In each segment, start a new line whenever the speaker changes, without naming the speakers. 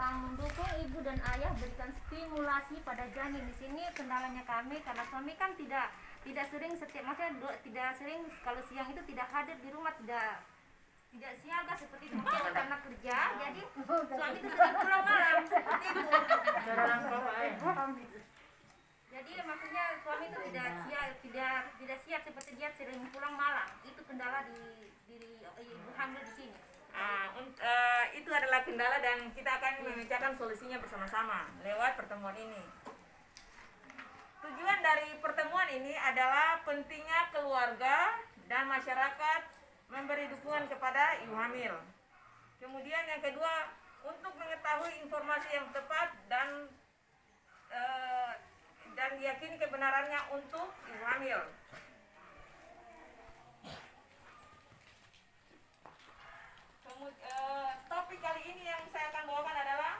tentang mendukung ibu dan ayah berikan stimulasi pada janin. Di sini kendalanya kami karena suami kan tidak sering tidak sering, kalau siang itu tidak hadir di rumah, tidak siaga seperti itu, mungkin karena kerja, jadi suami itu sering pulang malam seperti itu. Jadi maksudnya suami itu tidak siap seperti dia sering pulang malam. Itu kendala di ibu hamil di sini.
Itu adalah kendala dan kita akan memecahkan solusinya bersama-sama lewat pertemuan ini. Tujuan dari pertemuan ini adalah pentingnya keluarga dan masyarakat memberi dukungan kepada ibu hamil. Kemudian yang kedua, untuk mengetahui informasi yang tepat dan diyakini kebenarannya untuk ibu hamil. Topik kali ini yang saya akan bawakan adalah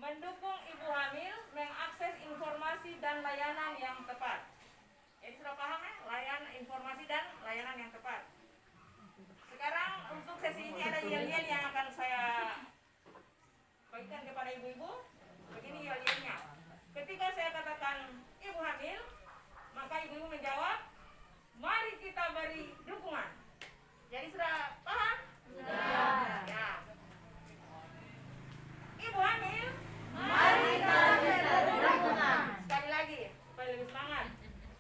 mendukung ibu hamil mengakses informasi dan layanan yang tepat. Jadi sudah paham ya? Informasi dan layanan yang tepat. Sekarang untuk sesi ini ada yel-yel yang akan saya bagikan kepada ibu-ibu. Begini yel-yelnya. Ketika saya katakan ibu hamil, maka ibu-ibu menjawab, mari kita beri dukungan. Jadi sudah paham? Sudah. Ya. Ibu hamil, mari kita beri dukungan. Sekali lagi, supaya lebih semangat.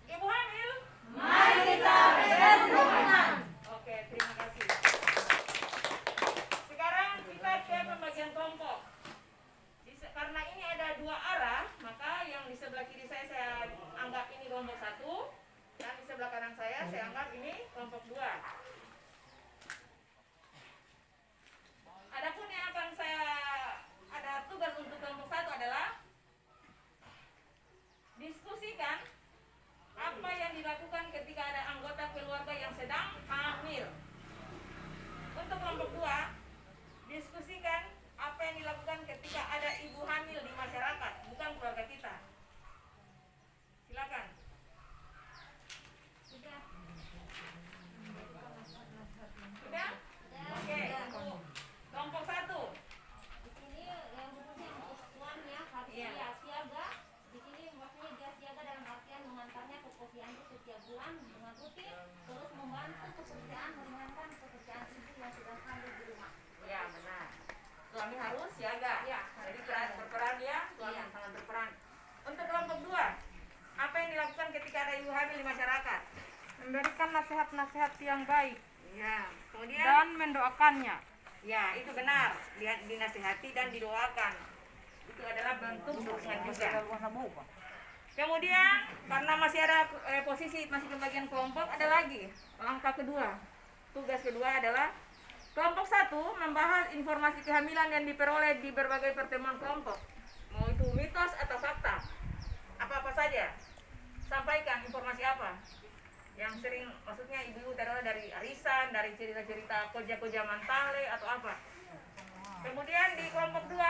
Ibu hamil, mari kita beri dukungan. Oke, terima kasih. Sekarang kita ke pembagian kelompok. Karena ini ada dua arah, maka yang di sebelah kiri saya anggap ini kelompok 1, dan di sebelah kanan saya anggap ini kelompok 2. Adapun yang akan ada tugas untuk kelompok 1 adalah diskusikan apa yang dilakukan ketika ada anggota keluarga yang sedang hamil. Untuk kelompok 2, diskusikan apa yang dilakukan ketika ada ibu hamil di masyarakat, bukan keluarga kita. Silakan. Sudah? Oke. Kelompok 1.
Di sini yang khususnya untuk suaminya harus siaga. Di sini maksudnya dia siaga dalam artian mengantarnya ke posyandu setiap bulan dengan rutin, terus membantu pekerjaan, meringankan pekerjaan ibu yang sedang hamil di rumah.
Ya, benar. Suami harus siaga. Ya, jadi berperan ya, suami sangat berperan. Untuk kelompok 2, apa yang dilakukan ketika ada ibu hamil di masyarakat?
Memberikan nasihat-nasihat yang baik.
Ya, kemudian
dan mendoakannya.
Ya, itu benar. Dinasihati dan didoakan. Itu adalah bentuk dukungan juga. Kemudian, karena masih ada posisi masih pembagian kelompok, ada lagi langkah kedua. Tugas kedua adalah kelompok 1 membahas informasi kehamilan yang diperoleh di berbagai pertemuan kelompok. Mau itu mitos atau fakta, apa-apa saja. Sampaikan informasi apa yang sering, maksudnya ibu-ibu teroleh dari arisan, dari cerita-cerita koja-koja mantale atau apa. Kemudian di kelompok 2,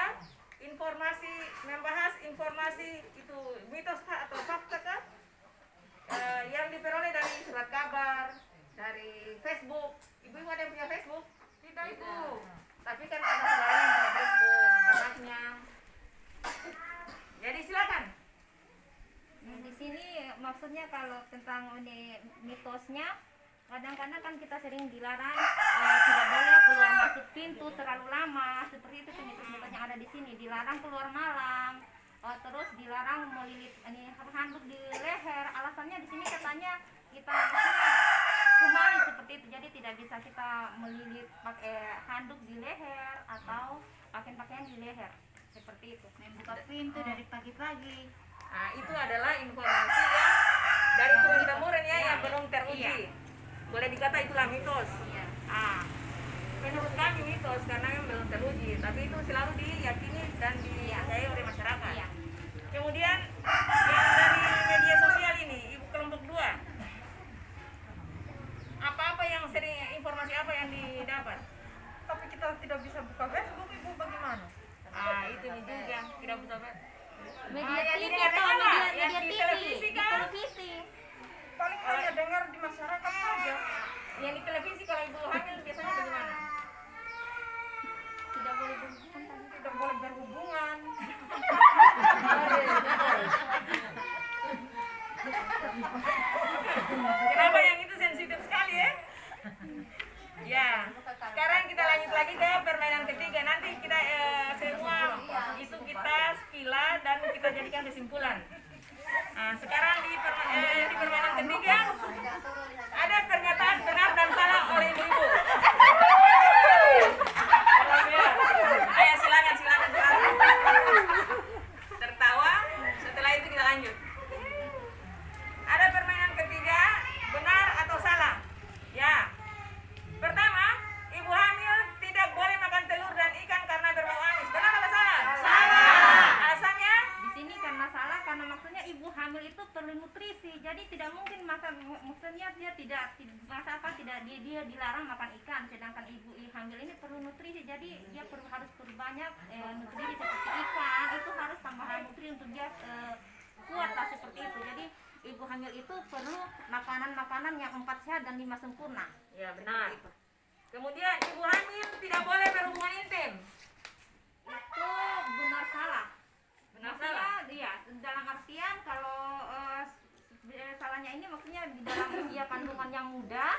membahas informasi itu mitos atau fakta kan, yang diperoleh dari surat kabar, dari Facebook. Ibu-ibu ada yang punya Facebook? Tidak, Ibu. Tapi kan ada saudara yang punya Facebook, anaknya. Jadi silakan.
Di sini maksudnya kalau tentang ini mitosnya, kadang-kadang kan kita sering dilarang tidak boleh keluar masuk pintu terlalu lama, seperti itu mitos-mitos yang ada di sini. Dilarang keluar malam, terus dilarang melilit ini handuk di leher. Alasannya di sini katanya kita kembali seperti itu, jadi tidak bisa kita melilit pakai handuk di leher atau pakaian di leher seperti itu.
Membuka pintu dari pagi-pagi.
Nah, itu adalah informasi yang dari turun-temurun ya, yang belum teruji. Boleh dikata itulah mitos. Menurut kami mitos karena yang belum teruji, tapi itu selalu diyakini dan dipercayai oleh masyarakat. Kemudian yang dari media sosial ini, ibu kelompok 2, apa-apa yang sering, informasi apa yang didapat?
Tapi kita tidak bisa buka Facebook, Ibu, bagaimana?
Itu nih juga tidak bisa.
Media
yang
TV
didengar
atau
apa?
media
Yang di
TV,
televisi
di
kan?
televisi.
Paling hanya dengar di masyarakat saja.
Yang di televisi kalau ibu hamil biasanya bagaimana?
Tidak boleh berhubungan.
Tidak boleh berhubungan.
memberikan kesimpulan. Nah, sekarang di permainan ketiga ada pernyataan benar dan salah oleh ibu-ibu. Ayo silakan tertawa. Setelah itu kita lanjut. Ada permainan ketiga, benar atau salah? Ya. Pertama, ibu hamil tidak boleh makan telur dan ikan karena berbau amis. Benar atau salah?
Salah.
Alasannya?
Di sini karena salah, karena maksudnya ibu hamil itu perlu nutrisi, jadi tidak mungkin maksudnya dia dia dilarang makan ikan, sedangkan ibu hamil ini perlu nutrisi, jadi dia harus perbanyak nutrisi seperti ikan, itu harus tambahan nutrisi untuk dia kuat lah seperti itu. Jadi ibu hamil itu perlu makanan-makanan yang 4 sehat dan 5 sempurna.
Ya, benar. Kemudian ibu hamil tidak boleh berhubungan intim.
Itu benar salah.
Benar
Maksudnya,
salah.
iya, dalam artian kalau salahnya ini maksudnya di dalam usia kandungan yang muda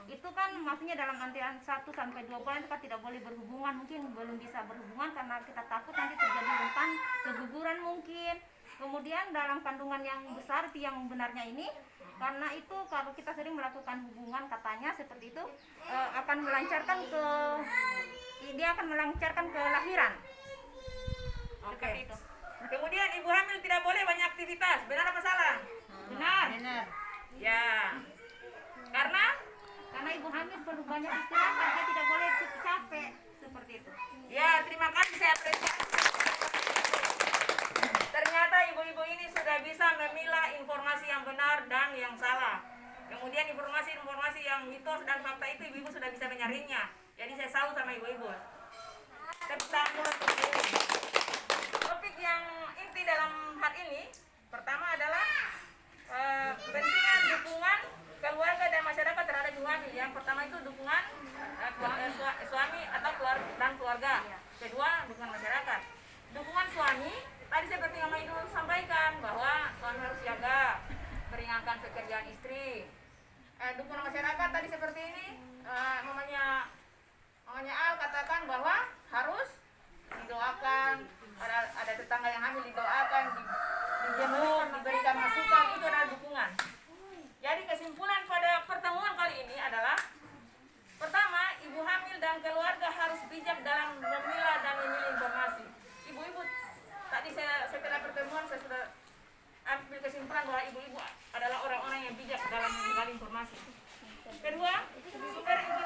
itu kan maksudnya dalam antrian 1 sampai 2 bulan itu kan tidak boleh berhubungan, mungkin belum bisa berhubungan karena kita takut nanti terjadi rentan keguguran mungkin. Kemudian dalam kandungan yang besar itu yang benarnya ini, karena itu kalau kita sering melakukan hubungan katanya seperti itu akan melancarkan kelahiran.
Oke.
Seperti itu.
Kemudian ibu hamil tidak boleh banyak aktivitas. Benar apa salah?
Benar.
Ya. Karena
Karena ibu hamil perlu banyak istirahat, dia tidak boleh capek seperti itu.
ya, terima kasih, saya apresiasi. Ternyata ibu-ibu ini sudah bisa memilah informasi yang benar dan yang salah. Kemudian informasi-informasi yang mitos dan fakta itu ibu-ibu sudah bisa menyaringnya. Jadi saya salut sama ibu-ibu. Tepuk tangan untuk ibu. Topik yang inti dalam hal ini pertama adalah pentingnya dukungan keluarga dan masyarakat terhadap ibu hamil. Yang pertama itu dukungan suami atau keluarga. Kedua, dukungan masyarakat. Dukungan suami tadi seperti yang Mama Idul sampaikan bahwa suami harus jaga, meringankan pekerjaan istri. Dukungan masyarakat tadi seperti ini, mamanya Al katakan bahwa harus didoakan, ada tetangga yang hamil didoakan, dijemur, diberikan masukan, itu adalah dukungan. Jadi kesimpulan pada pertemuan kali ini adalah pertama, ibu hamil dan keluarga harus bijak dalam memilah dan memilih informasi. Ibu-ibu tadi setelah pertemuan saya sudah ambil kesimpulan bahwa ibu-ibu adalah orang-orang yang bijak dalam mengambil informasi. Kedua, sumber informasi